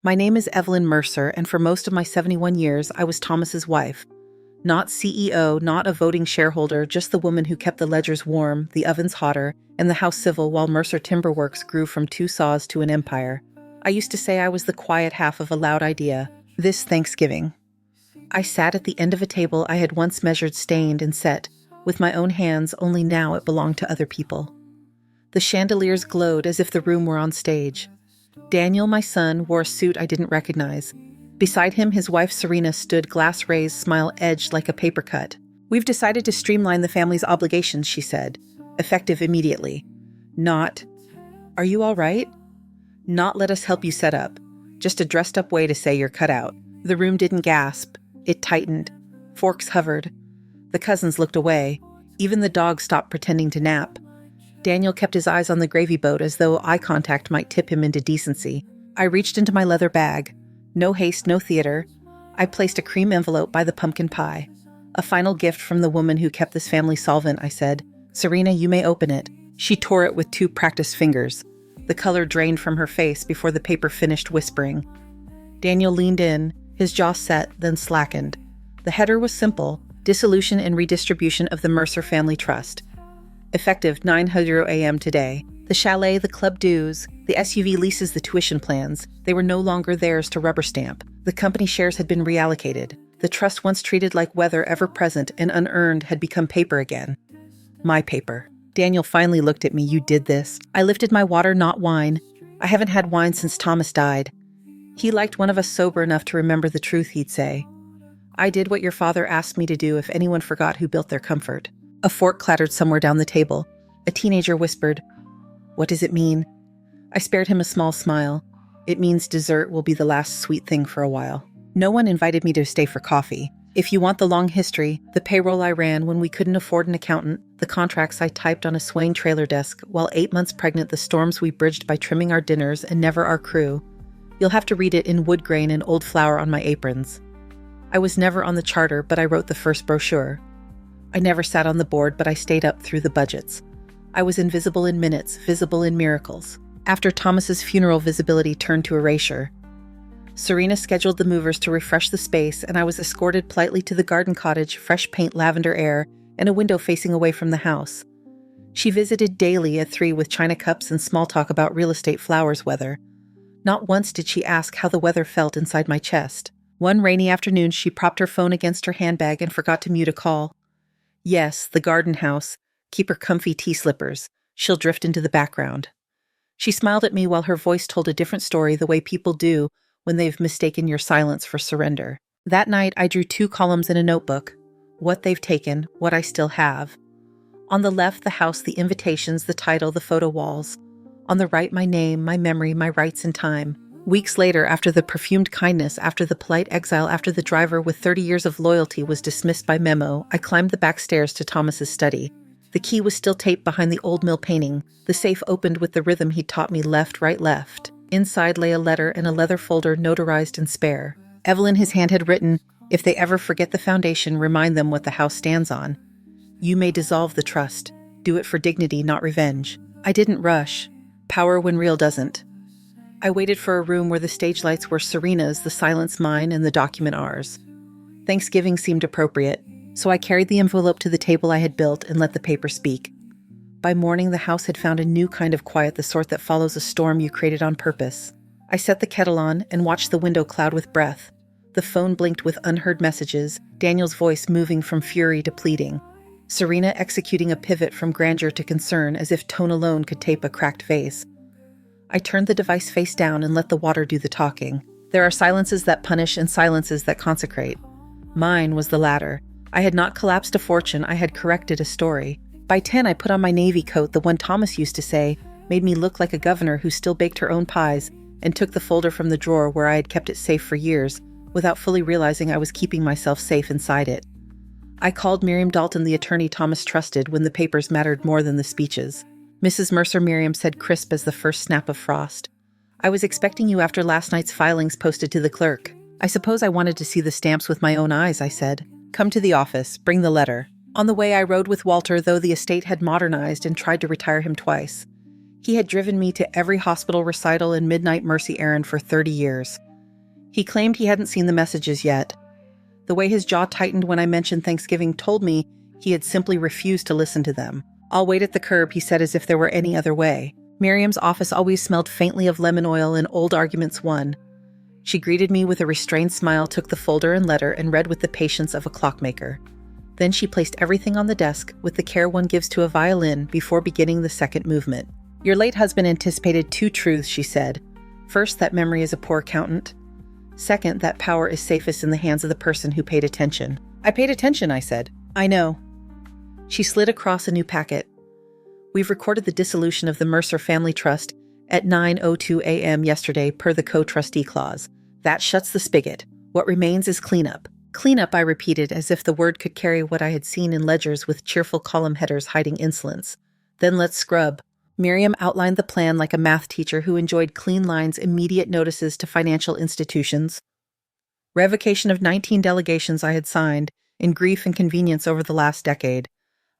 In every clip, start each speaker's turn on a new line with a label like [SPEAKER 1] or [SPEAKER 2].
[SPEAKER 1] My name is Evelyn Mercer, and for most of my 71 years, I was Thomas's wife. Not CEO, not a voting shareholder, just the woman who kept the ledgers warm, the ovens hotter, and the house civil while Mercer Timber Works grew from 2 saws to an empire. I used to say I was the quiet half of a loud idea. This Thanksgiving, I sat at the end of a table I had once measured, stained and set, with my own hands, only now it belonged to other people. The chandeliers glowed as if the room were on stage. Daniel, my son, wore a suit I didn't recognize. Beside him, his wife Serena stood, glass raised, smile edged like a paper cut. "We've decided to streamline the family's obligations," she said, effective immediately. Not, "Are you all right?" Not, "Let us help you set up." Just a dressed-up way to say you're cut out. The room didn't gasp. It tightened. Forks hovered. The cousins looked away. Even the dog stopped pretending to nap. Daniel kept his eyes on the gravy boat as though eye contact might tip him into decency. I reached into my leather bag. No haste, no theater. I placed a cream envelope by the pumpkin pie. "A final gift from the woman who kept this family solvent," I said. "Serena, you may open it." She tore it with 2 practiced fingers. The color drained from her face before the paper finished whispering. Daniel leaned in, his jaw set, then slackened. The header was simple: dissolution and redistribution of the Mercer Family Trust. Effective 9:00 a.m. today. The chalet, the club dues, the SUV leases, the tuition plans, they were no longer theirs to rubber stamp. The company shares had been reallocated. The trust, once treated like weather ever present and unearned, had become paper again. My paper. Daniel finally looked at me. "You did this." I lifted my water, "Not wine. I haven't had wine since Thomas died." He liked one of us sober enough to remember the truth, he'd say. "I did what your father asked me to do if anyone forgot who built their comfort." A fork clattered somewhere down the table. A teenager whispered, "What does it mean?" I spared him a small smile. "It means dessert will be the last sweet thing for a while." No one invited me to stay for coffee. If you want the long history, the payroll I ran when we couldn't afford an accountant, the contracts I typed on a swaying trailer desk, while 8 months pregnant, the storms we bridged by trimming our dinners and never our crew. You'll have to read it in wood grain and old flour on my aprons. I was never on the charter, but I wrote the first brochure. I never sat on the board, but I stayed up through the budgets. I was invisible in minutes, visible in miracles. After Thomas's funeral, visibility turned to erasure. Serena scheduled the movers to refresh the space, and I was escorted politely to the garden cottage, fresh paint, lavender air, and a window facing away from the house. She visited daily at 3 with china cups and small talk about real estate, flowers, weather. Not once did she ask how the weather felt inside my chest. One rainy afternoon, she propped her phone against her handbag and forgot to mute a call. Yes, the garden house. Keep her comfy tea slippers. She'll drift into the background. She smiled at me while her voice told a different story, the way people do when they've mistaken your silence for surrender. That night, I drew 2 columns in a notebook. What they've taken, what I still have. On the left, the house, the invitations, the title, the photo walls. On the right, my name, my memory, my rights in time. Weeks later, after the perfumed kindness, after the polite exile, after the driver with 30 years of loyalty was dismissed by memo, I climbed the back stairs to Thomas's study. The key was still taped behind the old mill painting. The safe opened with the rhythm he'd taught me: left, right, left. Inside lay a letter and a leather folder, notarized and spare. Evelyn, his hand had written, "If they ever forget the foundation, remind them what the house stands on. You may dissolve the trust. Do it for dignity, not revenge." I didn't rush. Power when real doesn't. I waited for a room where the stage lights were Serena's, the silence mine, and the document ours. Thanksgiving seemed appropriate, so I carried the envelope to the table I had built and let the paper speak. By morning, the house had found a new kind of quiet, the sort that follows a storm you created on purpose. I set the kettle on and watched the window cloud with breath. The phone blinked with unheard messages, Daniel's voice moving from fury to pleading. Serena executing a pivot from grandeur to concern, as if tone alone could tape a cracked vase. I turned the device face down and let the water do the talking. There are silences that punish and silences that consecrate. Mine was the latter. I had not collapsed a fortune, I had corrected a story. By 10, I put on my navy coat, the one Thomas used to say made me look like a governor who still baked her own pies, and took the folder from the drawer where I had kept it safe for years, without fully realizing I was keeping myself safe inside it. I called Miriam Dalton, the attorney Thomas trusted, when the papers mattered more than the speeches. "Mrs. Mercer," Miriam said, crisp as the first snap of frost. "I was expecting you after last night's filings posted to the clerk. I suppose I wanted to see the stamps with my own eyes," I said. "Come to the office. Bring the letter." On the way, I rode with Walter, though the estate had modernized and tried to retire him twice. He had driven me to every hospital recital and midnight mercy errand for 30 years. He claimed he hadn't seen the messages yet. The way his jaw tightened when I mentioned Thanksgiving told me he had simply refused to listen to them. "I'll wait at the curb," he said, as if there were any other way. Miriam's office always smelled faintly of lemon oil and old arguments won. She greeted me with a restrained smile, took the folder and letter, and read with the patience of a clockmaker. Then she placed everything on the desk with the care one gives to a violin before beginning the second movement. "Your late husband anticipated 2 truths," she said. "First, that memory is a poor accountant. Second, that power is safest in the hands of the person who paid attention." "I paid attention," I said. "I know." She slid across a new packet. "We've recorded the dissolution of the Mercer Family Trust at 9:02 a.m. yesterday per the co-trustee clause. That shuts the spigot. What remains is cleanup." "Cleanup," I repeated, as if the word could carry what I had seen in ledgers with cheerful column headers hiding insolence. "Then let's scrub." Miriam outlined the plan like a math teacher who enjoyed clean lines, immediate notices to financial institutions, revocation of 19 delegations I had signed in grief and convenience over the last decade,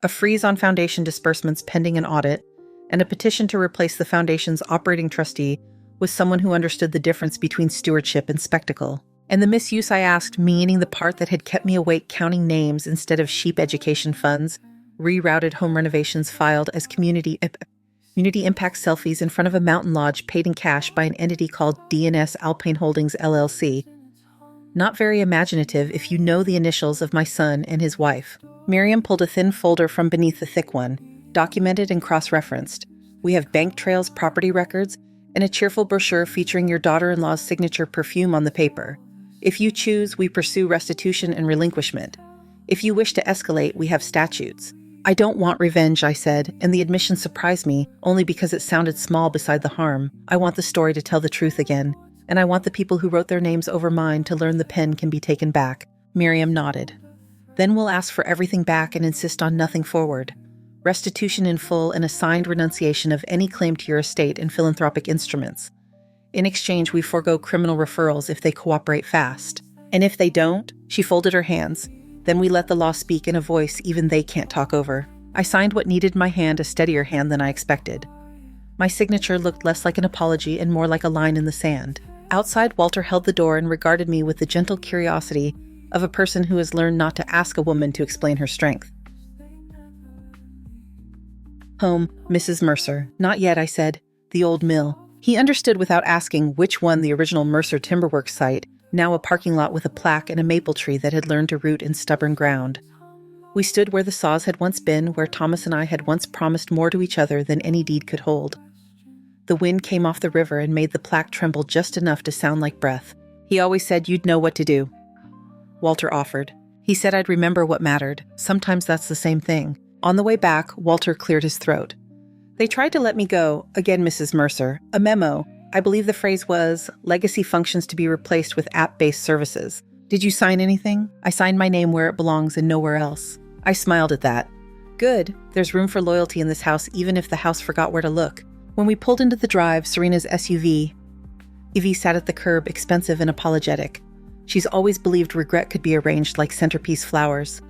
[SPEAKER 1] a freeze on foundation disbursements pending an audit, and a petition to replace the foundation's operating trustee with someone who understood the difference between stewardship and spectacle. And the misuse I asked, meaning the part that had kept me awake counting names instead of sheep education funds, rerouted home renovations filed as community impact selfies in front of a mountain lodge paid in cash by an entity called DNS Alpine Holdings LLC. Not very imaginative if you know the initials of my son and his wife. Miriam pulled a thin folder from beneath the thick one, documented and cross-referenced. "We have bank trails, property records, and a cheerful brochure featuring your daughter-in-law's signature perfume on the paper. If you choose, we pursue restitution and relinquishment. If you wish to escalate, we have statutes." "I don't want revenge," I said, and the admission surprised me only because it sounded small beside the harm. "I want the story to tell the truth again, and I want the people who wrote their names over mine to learn the pen can be taken back." Miriam nodded. "Then we'll ask for everything back and insist on nothing forward. Restitution in full and a signed renunciation of any claim to your estate and philanthropic instruments. In exchange, we forego criminal referrals if they cooperate fast. And if they don't," she folded her hands, "then we let the law speak in a voice even they can't talk over." I signed what needed my hand a steadier hand than I expected. My signature looked less like an apology and more like a line in the sand. Outside, Walter held the door and regarded me with the gentle curiosity of a person who has learned not to ask a woman to explain her strength. "Home, Mrs. Mercer." "Not yet," I said. "The old mill." He understood without asking which one, the original Mercer Timberworks site, now a parking lot with a plaque and a maple tree that had learned to root in stubborn ground. We stood where the saws had once been, where Thomas and I had once promised more to each other than any deed could hold. The wind came off the river and made the plaque tremble just enough to sound like breath. "He always said you'd know what to do," Walter offered. "He said I'd remember what mattered. Sometimes that's the same thing." On the way back, Walter cleared his throat. "They tried to let me go, again, Mrs. Mercer. A memo. I believe the phrase was, legacy functions to be replaced with app-based services. Did you sign anything?" "I signed my name where it belongs and nowhere else." I smiled at that. "Good. There's room for loyalty in this house, even if the house forgot where to look." When we pulled into the drive, Serena's SUV, Evie sat at the curb, expensive and apologetic. She's always believed regret could be arranged like centerpiece flowers.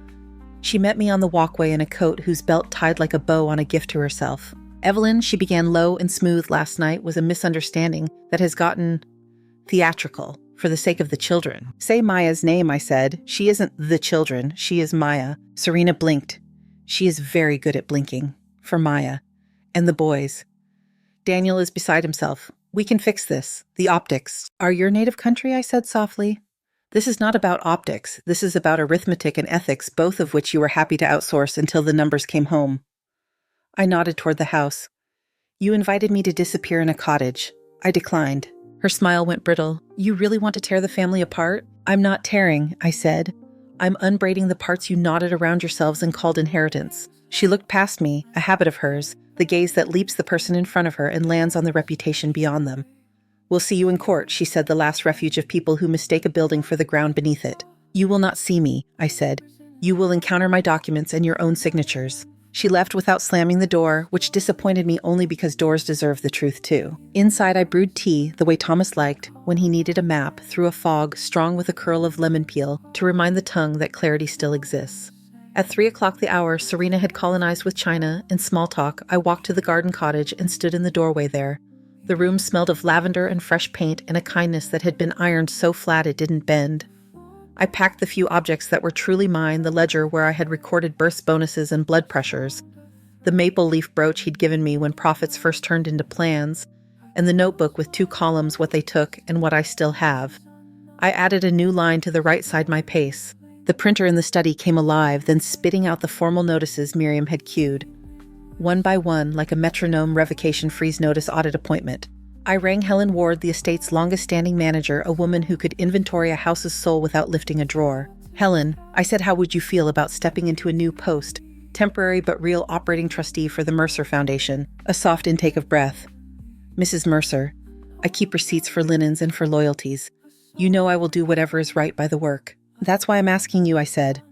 [SPEAKER 1] She met me on the walkway in a coat whose belt tied like a bow on a gift to herself. "Evelyn," she began low and smooth last night, "was a misunderstanding that has gotten theatrical for the sake of the children." "Say Maya's name," I said. "She isn't the children. She is Maya." Serena blinked. She is very good at blinking. For Maya. And the boys. Daniel is beside himself. "We can fix this. The optics are your native country," I said softly. "This is not about optics. This is about arithmetic and ethics, both of which you were happy to outsource until the numbers came home." I nodded toward the house. "You invited me to disappear in a cottage. I declined." Her smile went brittle. "You really want to tear the family apart?" "I'm not tearing," I said. "I'm unbraiding the parts you knotted around yourselves and called inheritance." She looked past me, a habit of hers, the gaze that leaps the person in front of her and lands on the reputation beyond them. "We'll see you in court," she said, the last refuge of people who mistake a building for the ground beneath it. "You will not see me," I said. "You will encounter my documents and your own signatures." She left without slamming the door, which disappointed me only because doors deserve the truth too. Inside, I brewed tea, the way Thomas liked, when he needed a map, through a fog strong with a curl of lemon peel to remind the tongue that clarity still exists. At 3 o'clock the hour, Serena had colonized with China. In small talk, I walked to the garden cottage and stood in the doorway there, The room smelled of lavender and fresh paint and a kindness that had been ironed so flat it didn't bend. I packed the few objects that were truly mine, the ledger where I had recorded birth bonuses and blood pressures, the maple leaf brooch he'd given me when profits first turned into plans, and the notebook with 2 columns, what they took and what I still have. I added a new line to the right side my pace. The printer in the study came alive, then spitting out the formal notices Miriam had cued. One by one, like a metronome revocation freeze notice audit appointment. I rang Helen Ward, the estate's longest-standing manager, a woman who could inventory a house's soul without lifting a drawer. "Helen," I said, "how would you feel about stepping into a new post, temporary but real operating trustee for the Mercer Foundation?" A soft intake of breath. "Mrs. Mercer, I keep receipts for linens and for loyalties. You know I will do whatever is right by the work." "That's why I'm asking you," I said.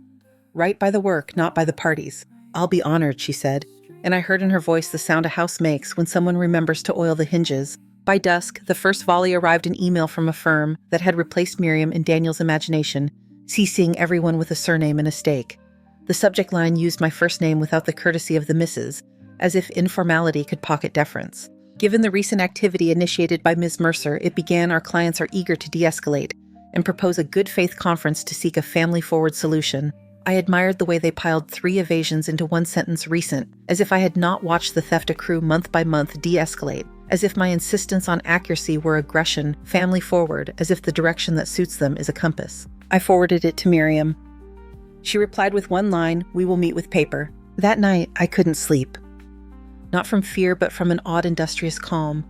[SPEAKER 1] "Right by the work, not by the parties." "I'll be honored," she said, and I heard in her voice the sound a house makes when someone remembers to oil the hinges. By dusk, the first volley arrived an email from a firm that had replaced Miriam in Daniel's imagination, CCing everyone with a surname and a stake. The subject line used my first name without the courtesy of the Mrs., as if informality could pocket deference. Given the recent activity initiated by Ms. Mercer, it began our clients are eager to de-escalate and propose a good-faith conference to seek a family-forward solution. I admired the way they piled 3 evasions into one sentence, recent, as if I had not watched the theft accrue month by month, de-escalate, as if my insistence on accuracy were aggression, family-forward, as if the direction that suits them is a compass. I forwarded it to Miriam. She replied with one line, "We will meet with paper." That night, I couldn't sleep. Not from fear, but from an odd industrious calm,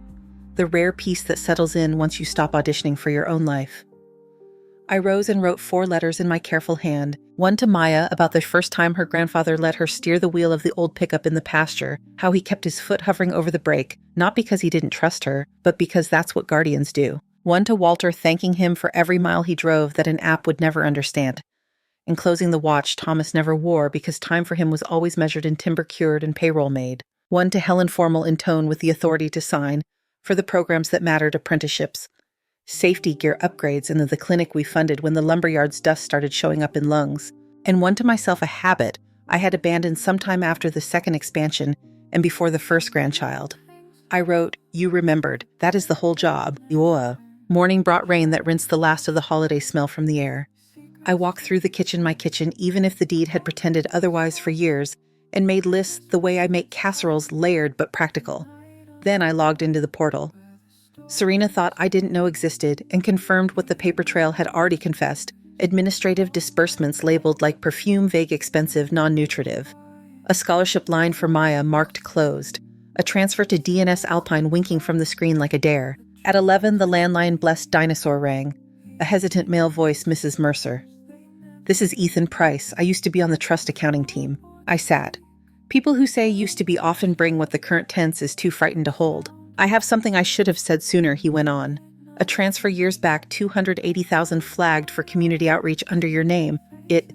[SPEAKER 1] the rare peace that settles in once you stop auditioning for your own life. I rose and wrote 4 letters in my careful hand, one to Maya about the first time her grandfather let her steer the wheel of the old pickup in the pasture, how he kept his foot hovering over the brake, not because he didn't trust her, but because that's what guardians do. One to Walter, thanking him for every mile he drove that an app would never understand. Enclosing the watch Thomas never wore because time for him was always measured in timber cured and payroll made. One to Helen, formal in tone with the authority to sign, for the programs that mattered, apprenticeships, safety gear upgrades, and the clinic we funded when the lumberyard's dust started showing up in lungs. And one to myself, a habit I had abandoned sometime after the second expansion and before the first grandchild. I wrote, "You remembered. That is the whole job. Yoa." Morning brought rain that rinsed the last of the holiday smell from the air. I walked through the kitchen, my kitchen, even if the deed had pretended otherwise for years, and made lists the way I make casseroles, layered but practical. Then I logged into the portal. Serena thought I didn't know existed and confirmed what the paper trail had already confessed: administrative disbursements labeled like perfume, vague, expensive, non-nutritive. A scholarship line for Maya marked closed. A transfer to DNS Alpine winking from the screen like a dare. At 11, the landline blessed dinosaur rang. A hesitant male voice, "Mrs. Mercer." "This is Ethan Price. I used to be on the trust accounting team." I sat. People who say used to be often bring what the current tense is too frightened to hold. "I have something I should have said sooner," he went on. "A transfer years back, 280,000 flagged for community outreach under your name. It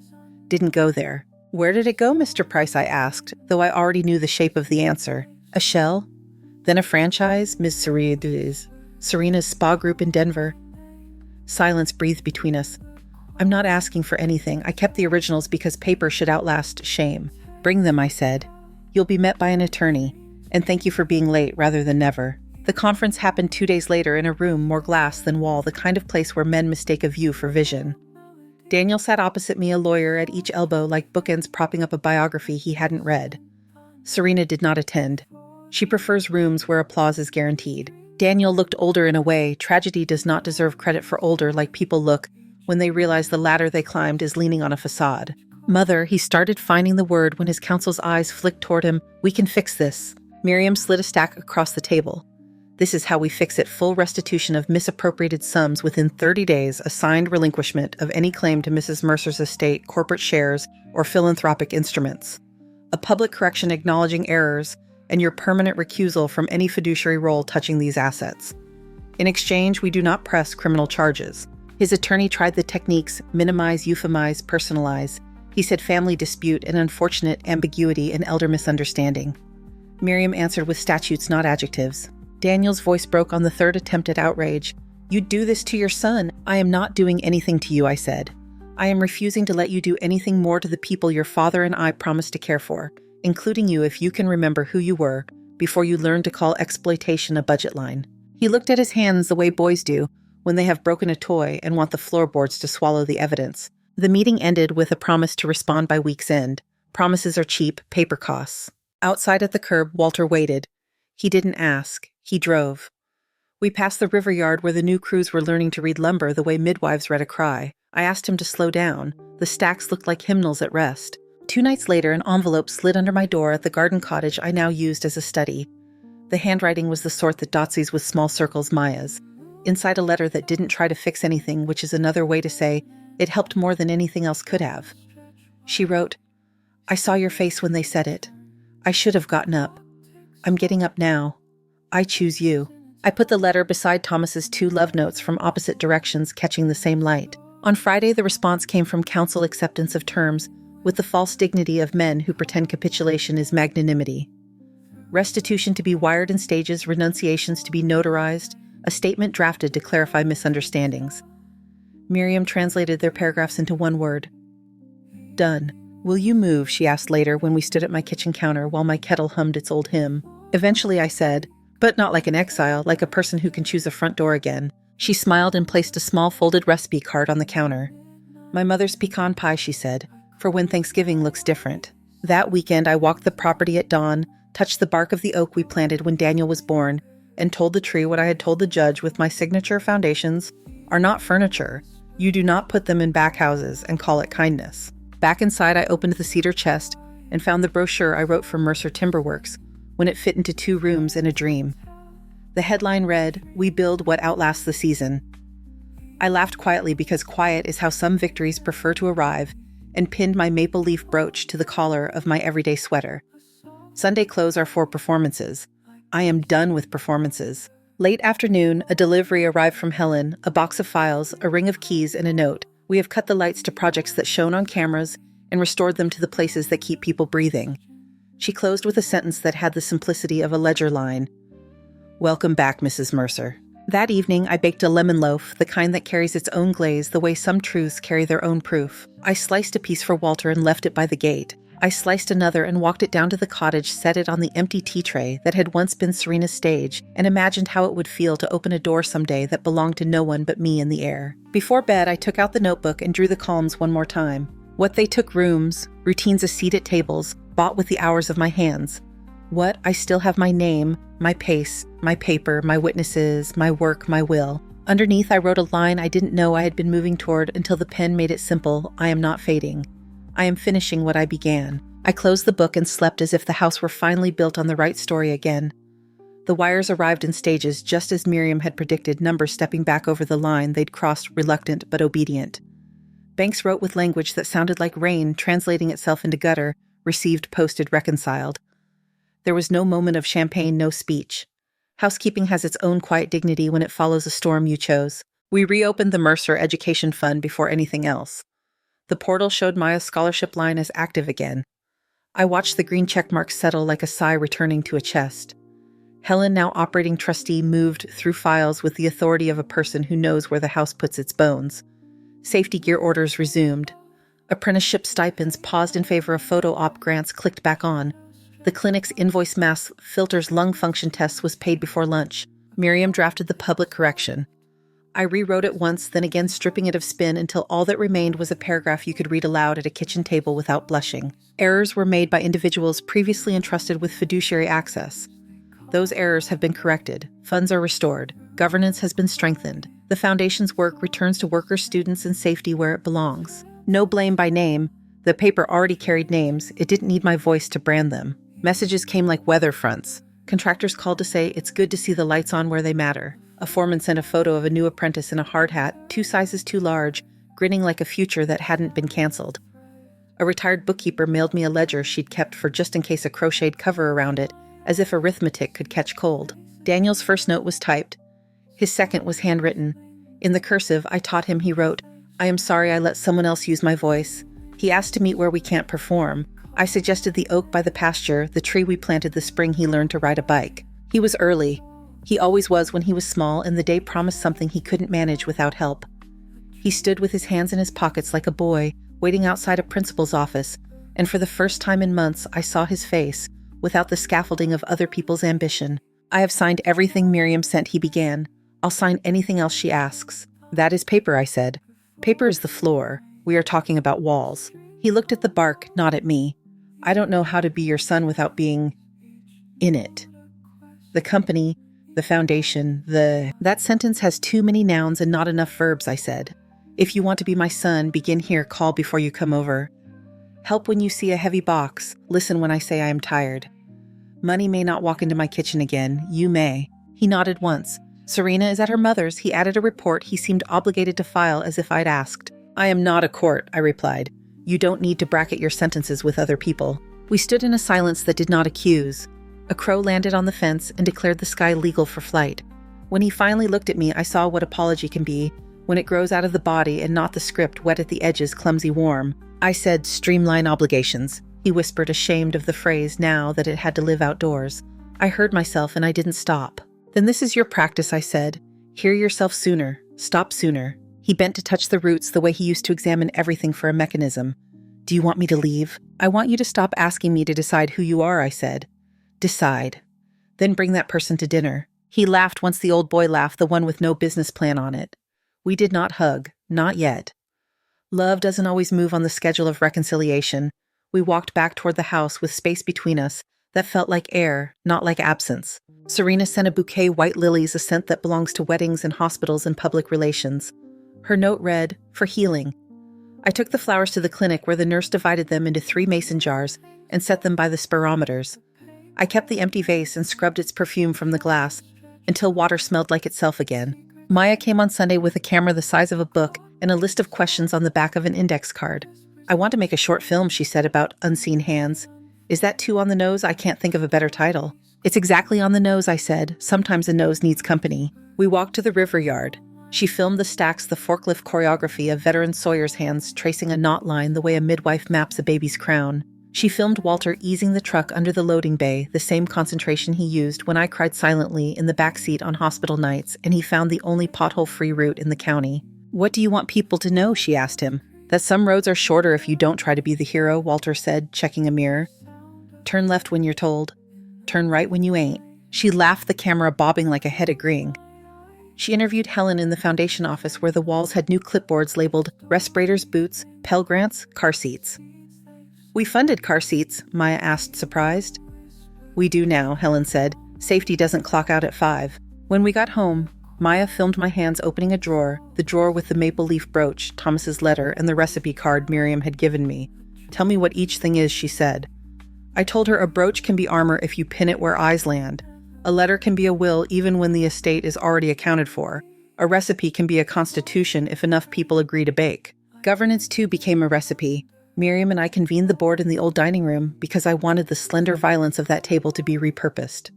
[SPEAKER 1] didn't go there." "Where did it go, Mr. Price?" I asked, though I already knew the shape of the answer. "A shell? Then a franchise, Ms. Serena's spa group in Denver." Silence breathed between us. "I'm not asking for anything. I kept the originals because paper should outlast shame." "Bring them," I said. "You'll be met by an attorney. And thank you for being late rather than never." The conference happened 2 days later in a room more glass than wall, the kind of place where men mistake a view for vision. Daniel sat opposite me, a lawyer at each elbow, like bookends propping up a biography he hadn't read. Serena did not attend. She prefers rooms where applause is guaranteed. Daniel looked older in a way. Tragedy does not deserve credit for older, like people look when they realize the ladder they climbed is leaning on a facade. "Mother," he started, finding the word when his counsel's eyes flicked toward him. "We can fix this." Miriam slid a stack across the table. "This is how we fix it: full restitution of misappropriated sums within 30 days, assigned relinquishment of any claim to Mrs. Mercer's estate, corporate shares, or philanthropic instruments. A public correction acknowledging errors, and your permanent recusal from any fiduciary role touching these assets. In exchange, we do not press criminal charges." His attorney tried the techniques: minimize, euphemize, personalize. He said family dispute, an unfortunate ambiguity, and elder misunderstanding. Miriam answered with statutes, not adjectives. Daniel's voice broke on the 3rd attempt at outrage. "You'd do this to your son." "I am not doing anything to you," I said. "I am refusing to let you do anything more to the people your father and I promised to care for, including you if you can remember who you were, before you learned to call exploitation a budget line." He looked at his hands the way boys do when they have broken a toy and want the floorboards to swallow the evidence. The meeting ended with a promise to respond by week's end. Promises are cheap, paper costs. Outside at the curb, Walter waited. He didn't ask. He drove. We passed the river yard where the new crews were learning to read lumber the way midwives read a cry. I asked him to slow down. The stacks looked like hymnals at rest. 2 nights later, an envelope slid under my door at the garden cottage I now used as a study. The handwriting was the sort that Dotsie's with small circles Maya's. Inside a letter that didn't try to fix anything, which is another way to say it helped more than anything else could have. She wrote, "I saw your face when they said it. I should have gotten up. I'm getting up now. I choose you." I put the letter beside Thomas's 2 love notes from opposite directions catching the same light. On Friday, the response came from council acceptance of terms with the false dignity of men who pretend capitulation is magnanimity. Restitution to be wired in stages, renunciations to be notarized, a statement drafted to clarify misunderstandings. Miriam translated their paragraphs into one word. Done. "Will you move?" she asked later when we stood at my kitchen counter while my kettle hummed its old hymn. Eventually I said, but not like an exile, like a person who can choose a front door again. She smiled and placed a small folded recipe card on the counter. "My mother's pecan pie," she said, "for when Thanksgiving looks different." That weekend I walked the property at dawn, touched the bark of the oak we planted when Daniel was born, and told the tree what I had told the judge with my signature: foundations are not furniture. You do not put them in back houses and call it kindness. Back inside, I opened the cedar chest and found the brochure I wrote for Mercer Timberworks when it fit into 2 rooms in a dream. The headline read, "We build what outlasts the season." I laughed quietly because quiet is how some victories prefer to arrive, and pinned my maple leaf brooch to the collar of my everyday sweater. Sunday clothes are for performances. I am done with performances. Late afternoon, a delivery arrived from Helen, a box of files, a ring of keys, and a note. "We have cut the lights to projects that shone on cameras and restored them to the places that keep people breathing." She closed with a sentence that had the simplicity of a ledger line. "Welcome back, Mrs. Mercer." That evening, I baked a lemon loaf, the kind that carries its own glaze the way some truths carry their own proof. I sliced a piece for Walter and left it by the gate. I sliced another and walked it down to the cottage, set it on the empty tea tray that had once been Serena's stage, and imagined how it would feel to open a door someday that belonged to no one but me and the air. Before bed, I took out the notebook and drew the columns one more time. What they took: rooms, routines a seat at tables, bought with the hours of my hands. What I still have: my name, my pace, my paper, my witnesses, my work, my will. Underneath, I wrote a line I didn't know I had been moving toward until the pen made it simple: I am not fading. I am finishing what I began. I closed the book and slept as if the house were finally built on the right story again. The wires arrived in stages, just as Miriam had predicted, numbers stepping back over the line they'd crossed, reluctant but obedient. Banks wrote with language that sounded like rain, translating itself into gutter, received, posted, reconciled. There was no moment of champagne, no speech. Housekeeping has its own quiet dignity when it follows a storm you chose. We reopened the Mercer Education Fund before anything else. The portal showed Maya's scholarship line as active again. I watched the green checkmark settle like a sigh returning to a chest. Helen, now operating trustee, moved through files with the authority of a person who knows where the house puts its bones. Safety gear orders resumed. Apprenticeship stipends paused in favor of photo op grants clicked back on. The clinic's invoice mass filters lung function tests was paid before lunch. Miriam drafted the public correction. I rewrote it once, then again stripping it of spin until all that remained was a paragraph you could read aloud at a kitchen table without blushing. Errors were made by individuals previously entrusted with fiduciary access. Those errors have been corrected. Funds are restored. Governance has been strengthened. The Foundation's work returns to workers, students, and safety where it belongs. No blame by name. The paper already carried names. It didn't need my voice to brand them. Messages came like weather fronts. Contractors called to say it's good to see the lights on where they matter. A foreman sent a photo of a new apprentice in a hard hat, 2 sizes too large, grinning like a future that hadn't been canceled. A retired bookkeeper mailed me a ledger she'd kept for just in case a crocheted cover around it, as if arithmetic could catch cold. Daniel's first note was typed. His second was handwritten. In the cursive I taught him, he wrote, "I am sorry I let someone else use my voice." He asked to meet where we can't perform. I suggested the oak by the pasture, the tree we planted the spring he learned to ride a bike. He was early. He always was when he was small, and the day promised something he couldn't manage without help. He stood with his hands in his pockets like a boy, waiting outside a principal's office, and for the first time in months I saw his face, without the scaffolding of other people's ambition. I have signed everything Miriam sent, he began. I'll sign anything else she asks. That is paper, I said. Paper is the floor. We are talking about walls. He looked at the bark, not at me. I don't know how to be your son without being in it. The company, the foundation, That sentence has too many nouns and not enough verbs, I said. If you want to be my son, begin here, call before you come over. Help when you see a heavy box, listen when I say I am tired. Money may not walk into my kitchen again, you may. He nodded once. Serena is at her mother's, he added a report he seemed obligated to file as if I'd asked. I am not a court, I replied. You don't need to bracket your sentences with other people. We stood in a silence that did not accuse. A crow landed on the fence and declared the sky legal for flight. When he finally looked at me, I saw what apology can be, when it grows out of the body and not the script wet at the edges, clumsy warm. I said, streamline obligations. He whispered, ashamed of the phrase now that it had to live outdoors. I heard myself and I didn't stop. Then this is your practice, I said. Hear yourself sooner. Stop sooner. He bent to touch the roots the way he used to examine everything for a mechanism. Do you want me to leave? I want you to stop asking me to decide who you are, I said. Decide. Then bring that person to dinner. He laughed once the old boy laughed, the one with no business plan on it. We did not hug. Not yet. Love doesn't always move on the schedule of reconciliation. We walked back toward the house with space between us that felt like air, not like absence. Serena sent a bouquet white lilies, a scent that belongs to weddings and hospitals and public relations. Her note read, for healing. I took the flowers to the clinic where the nurse divided them into 3 mason jars and set them by the spirometers. I kept the empty vase and scrubbed its perfume from the glass until water smelled like itself again. Maya came on Sunday with a camera the size of a book and a list of questions on the back of an index card. I want to make a short film, she said, about unseen hands. Is that too on the nose? I can't think of a better title. It's exactly on the nose, I said. Sometimes a nose needs company. We walked to the river yard. She filmed the stacks, the forklift choreography of veteran sawyers' hands tracing a knot line the way a midwife maps a baby's crown. She filmed Walter easing the truck under the loading bay, the same concentration he used when I cried silently in the back seat on hospital nights and he found the only pothole-free route in the county. What do you want people to know? She asked him. That some roads are shorter if you don't try to be the hero, Walter said, checking a mirror. Turn left when you're told. Turn right when you ain't. She laughed, the camera bobbing like a head agreeing. She interviewed Helen in the foundation office where the walls had new clipboards labeled respirators, boots, Pell Grants, car seats. We funded car seats, Maya asked, surprised. We do now, Helen said. Safety doesn't clock out at 5. When we got home, Maya filmed my hands opening a drawer, the drawer with the maple leaf brooch, Thomas's letter, and the recipe card Miriam had given me. Tell me what each thing is, she said. I told her a brooch can be armor if you pin it where eyes land. A letter can be a will even when the estate is already accounted for. A recipe can be a constitution if enough people agree to bake. Governance, too, became a recipe. Miriam and I convened the board in the old dining room because I wanted the slender violence of that table to be repurposed.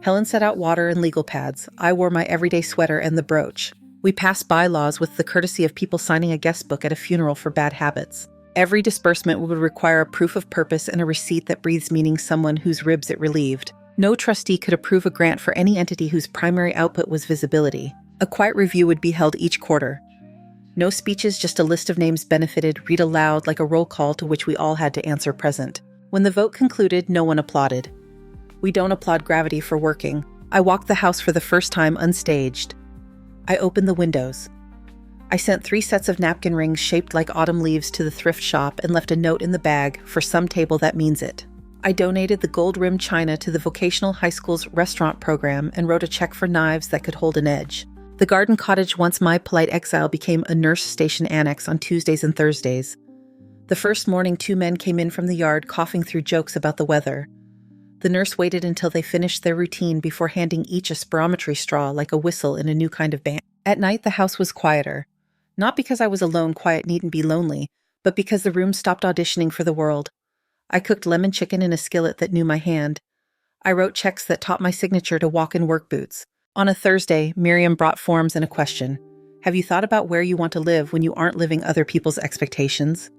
[SPEAKER 1] Helen set out water and legal pads. I wore my everyday sweater and the brooch. We passed bylaws with the courtesy of people signing a guest book at a funeral for bad habits. Every disbursement would require a proof of purpose and a receipt that breathes meaning someone whose ribs it relieved. No trustee could approve a grant for any entity whose primary output was visibility. A quiet review would be held each quarter. No speeches, just a list of names benefited, read aloud like a roll call to which we all had to answer present. When the vote concluded, no one applauded. We don't applaud gravity for working. I walked the house for the first time unstaged. I opened the windows. I sent 3 sets of napkin rings shaped like autumn leaves to the thrift shop and left a note in the bag, for some table that means it. I donated the gold-rimmed china to the vocational high school's restaurant program and wrote a check for knives that could hold an edge. The garden cottage, once my polite exile, became a nurse station annex on Tuesdays and Thursdays. The first morning, 2 men came in from the yard coughing through jokes about the weather. The nurse waited until they finished their routine before handing each a spirometry straw like a whistle in a new kind of band. At night, the house was quieter. Not because I was alone, quiet needn't be lonely, but because the room stopped auditioning for the world. I cooked lemon chicken in a skillet that knew my hand. I wrote checks that taught my signature to walk in work boots. On a Thursday, Miriam brought forms and a question. Have you thought about where you want to live when you aren't living other people's expectations?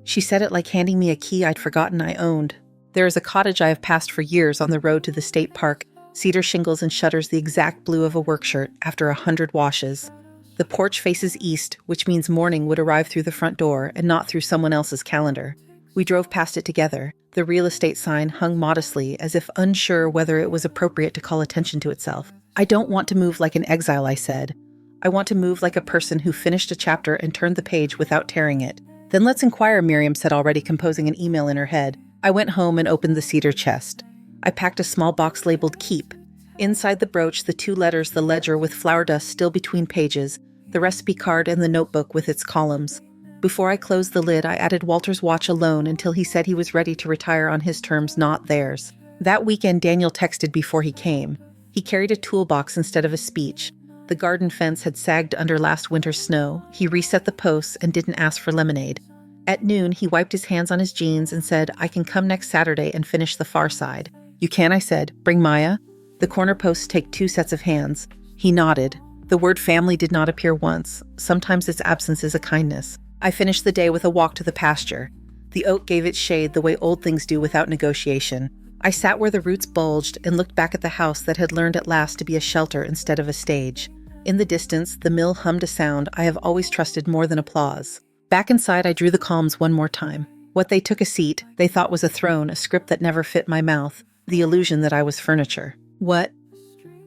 [SPEAKER 1] She said it like handing me a key I'd forgotten I owned. There is a cottage I have passed for years on the road to the state park, cedar shingles and shutters the exact blue of a work shirt after 100 washes. The porch faces east, which means morning would arrive through the front door and not through someone else's calendar. We drove past it together. The real estate sign hung modestly, as if unsure whether it was appropriate to call attention to itself. I don't want to move like an exile, I said. I want to move like a person who finished a chapter and turned the page without tearing it. Then let's inquire, Miriam said, already composing an email in her head. I went home and opened the cedar chest. I packed a small box labeled Keep. Inside the brooch, the 2 letters, the ledger with flour dust still between pages, the recipe card and the notebook with its columns. Before I closed the lid, I added Walter's watch alone until he said he was ready to retire on his terms, not theirs. That weekend, Daniel texted before he came. He carried a toolbox instead of a speech. The garden fence had sagged under last winter's snow. He reset the posts and didn't ask for lemonade. At noon, he wiped his hands on his jeans and said, I can come next Saturday and finish the far side. You can, I said. Bring Maya? The corner posts take 2 sets of hands. He nodded. The word family did not appear once. Sometimes its absence is a kindness. I finished the day with a walk to the pasture. The oak gave its shade the way old things do without negotiation. I sat where the roots bulged and looked back at the house that had learned at last to be a shelter instead of a stage. In the distance, the mill hummed a sound I have always trusted more than applause. Back inside, I drew the columns one more time. What they took a seat, they thought was a throne, a script that never fit my mouth, the illusion that I was furniture. What?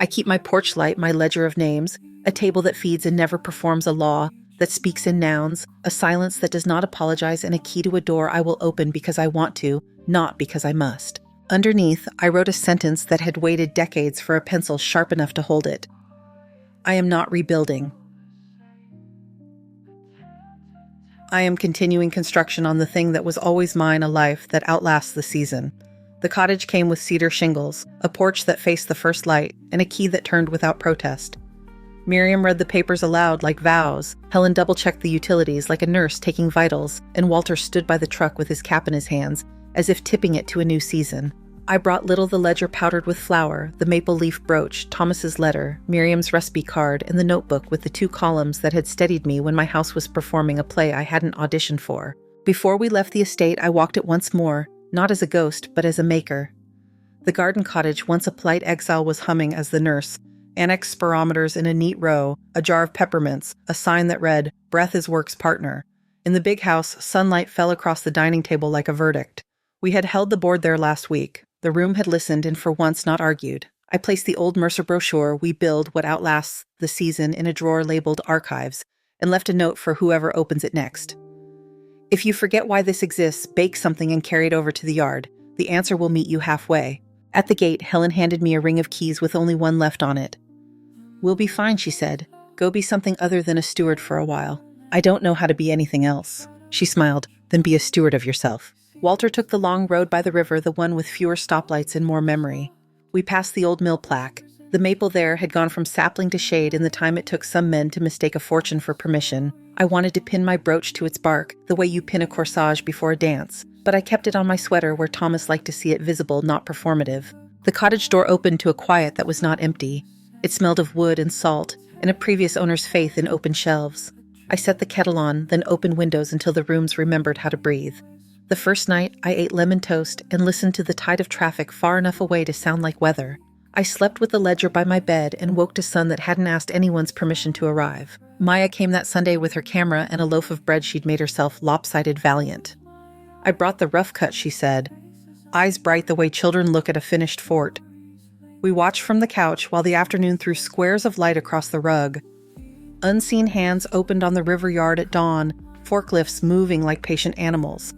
[SPEAKER 1] I keep my porch light, my ledger of names, a table that feeds and never performs a law, that speaks in nouns, a silence that does not apologize, and a key to a door I will open because I want to, not because I must. Underneath, I wrote a sentence that had waited decades for a pencil sharp enough to hold it. I am not rebuilding. I am continuing construction on the thing that was always mine, a life that outlasts the season. The cottage came with cedar shingles, a porch that faced the first light, and a key that turned without protest. Miriam read the papers aloud like vows. Helen double-checked the utilities like a nurse taking vitals, and Walter stood by the truck with his cap in his hands, as if tipping it to a new season. I brought Little the ledger powdered with flour, the maple leaf brooch, Thomas's letter, Miriam's recipe card, and the notebook with the 2 columns that had steadied me when my house was performing a play I hadn't auditioned for. Before we left the estate, I walked it once more, not as a ghost, but as a maker. The garden cottage, once a polite exile, was humming as the nurse, annex spirometers in a neat row, a jar of peppermints, a sign that read, Breath is Work's partner. In the big house, sunlight fell across the dining table like a verdict. We had held the board there last week. The room had listened and for once not argued. I placed the old Mercer brochure, We Build What Outlasts the Season, in a drawer labeled Archives, and left a note for whoever opens it next. If you forget why this exists, bake something and carry it over to the yard. The answer will meet you halfway. At the gate, Helen handed me a ring of keys with only one left on it. We'll be fine, she said. Go be something other than a steward for a while. I don't know how to be anything else. She smiled. Then be a steward of yourself. Walter took the long road by the river, the one with fewer stoplights and more memory. We passed the old mill plaque. The maple there had gone from sapling to shade in the time it took some men to mistake a fortune for permission. I wanted to pin my brooch to its bark, the way you pin a corsage before a dance, but I kept it on my sweater where Thomas liked to see it visible, not performative. The cottage door opened to a quiet that was not empty. It smelled of wood and salt, and a previous owner's faith in open shelves. I set the kettle on, then opened windows until the rooms remembered how to breathe. The first night, I ate lemon toast and listened to the tide of traffic far enough away to sound like weather. I slept with the ledger by my bed and woke to sun that hadn't asked anyone's permission to arrive. Maya came that Sunday with her camera and a loaf of bread she'd made herself, lopsided valiant. I brought the rough cut, she said, eyes bright the way children look at a finished fort. We watched from the couch while the afternoon threw squares of light across the rug. Unseen hands opened on the river yard at dawn, forklifts moving like patient animals.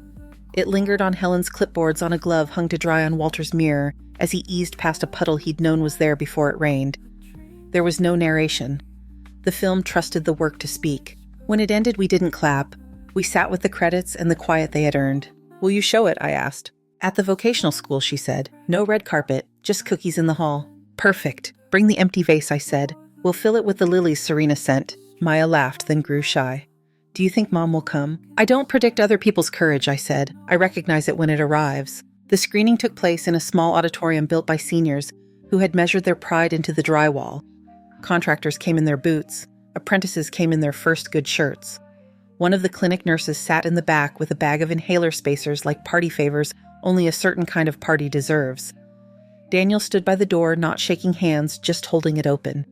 [SPEAKER 1] It lingered on Helen's clipboards on a glove hung to dry on Walter's mirror as he eased past a puddle he'd known was there before it rained. There was no narration. The film trusted the work to speak. When it ended, we didn't clap. We sat with the credits and the quiet they had earned. Will you show it? I asked. At the vocational school, she said. No red carpet, just cookies in the hall. Perfect. Bring the empty vase, I said. We'll fill it with the lilies Serena sent. Maya laughed, then grew shy. Do you think Mom will come? I don't predict other people's courage, I said. I recognize it when it arrives. The screening took place in a small auditorium built by seniors who had measured their pride into the drywall. Contractors came in their boots. Apprentices came in their first good shirts. One of the clinic nurses sat in the back with a bag of inhaler spacers like party favors only a certain kind of party deserves. Daniel stood by the door, not shaking hands, just holding it open.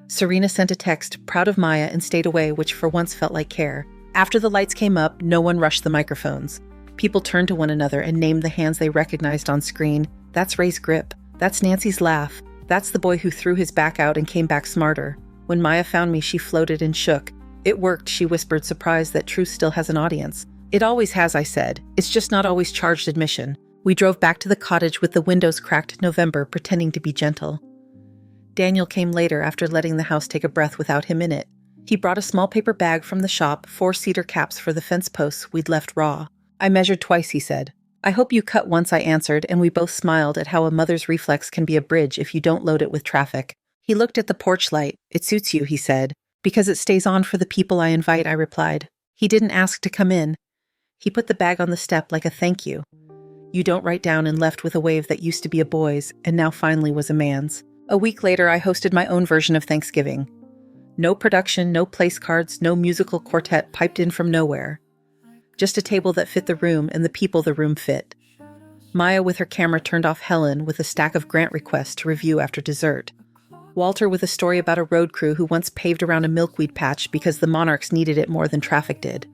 [SPEAKER 1] Serena sent a text, proud of Maya, and stayed away, which for once felt like care. After the lights came up, no one rushed the microphones. People turned to one another and named the hands they recognized on screen. That's Ray's grip. That's Nancy's laugh. That's the boy who threw his back out and came back smarter. When Maya found me, she floated and shook. It worked, she whispered, surprised that truth still has an audience. It always has, I said. It's just not always charged admission. We drove back to the cottage with the windows cracked in November, pretending to be gentle. Daniel came later after letting the house take a breath without him in it. He brought a small paper bag from the shop, 4 cedar caps for the fence posts we'd left raw. I measured twice, he said. I hope you cut once, I answered, and we both smiled at how a mother's reflex can be a bridge if you don't load it with traffic. He looked at the porch light. It suits you, he said. Because it stays on for the people I invite, I replied. He didn't ask to come in. He put the bag on the step like a thank you. You don't write down and left with a wave that used to be a boy's and now finally was a man's. A week later, I hosted my own version of Thanksgiving. No production, no place cards, no musical quartet piped in from nowhere. Just a table that fit the room and the people the room fit. Maya with her camera turned off Helen with a stack of grant requests to review after dessert. Walter with a story about a road crew who once paved around a milkweed patch because the monarchs needed it more than traffic did.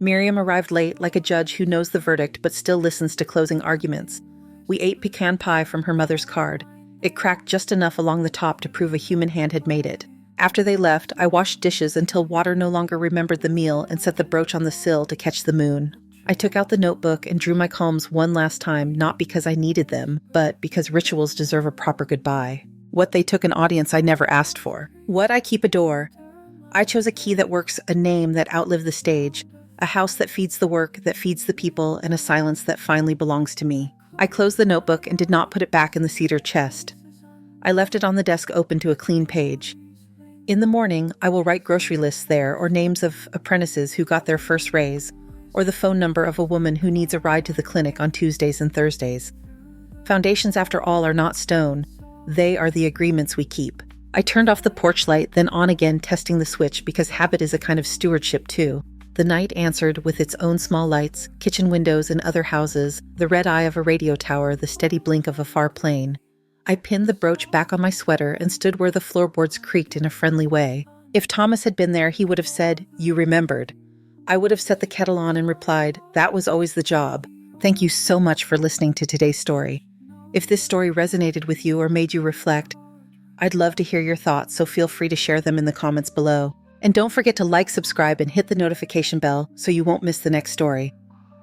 [SPEAKER 1] Miriam arrived late, like a judge who knows the verdict but still listens to closing arguments. We ate pecan pie from her mother's card. It cracked just enough along the top to prove a human hand had made it. After they left, I washed dishes until water no longer remembered the meal and set the brooch on the sill to catch the moon. I took out the notebook and drew my columns one last time, not because I needed them, but because rituals deserve a proper goodbye. What they took an audience I never asked for. What I keep a door. I chose a key that works, a name that outlived the stage, a house that feeds the work, that feeds the people, and a silence that finally belongs to me. I closed the notebook and did not put it back in the cedar chest. I left it on the desk open to a clean page. In the morning, I will write grocery lists there, or names of apprentices who got their first raise, or the phone number of a woman who needs a ride to the clinic on Tuesdays and Thursdays. Foundations, after all, are not stone. They are the agreements we keep. I turned off the porch light, then on again, testing the switch, because habit is a kind of stewardship too. The night answered with its own small lights, kitchen windows in other houses, the red eye of a radio tower, the steady blink of a far plane. I pinned the brooch back on my sweater and stood where the floorboards creaked in a friendly way. If Thomas had been there, he would have said, "You remembered." I would have set the kettle on and replied, "That was always the job." Thank you so much for listening to today's story. If this story resonated with you or made you reflect, I'd love to hear your thoughts, so feel free to share them in the comments below. And don't forget to like, subscribe, and hit the notification bell so you won't miss the next story.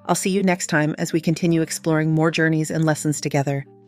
[SPEAKER 1] I'll see you next time as we continue exploring more journeys and lessons together.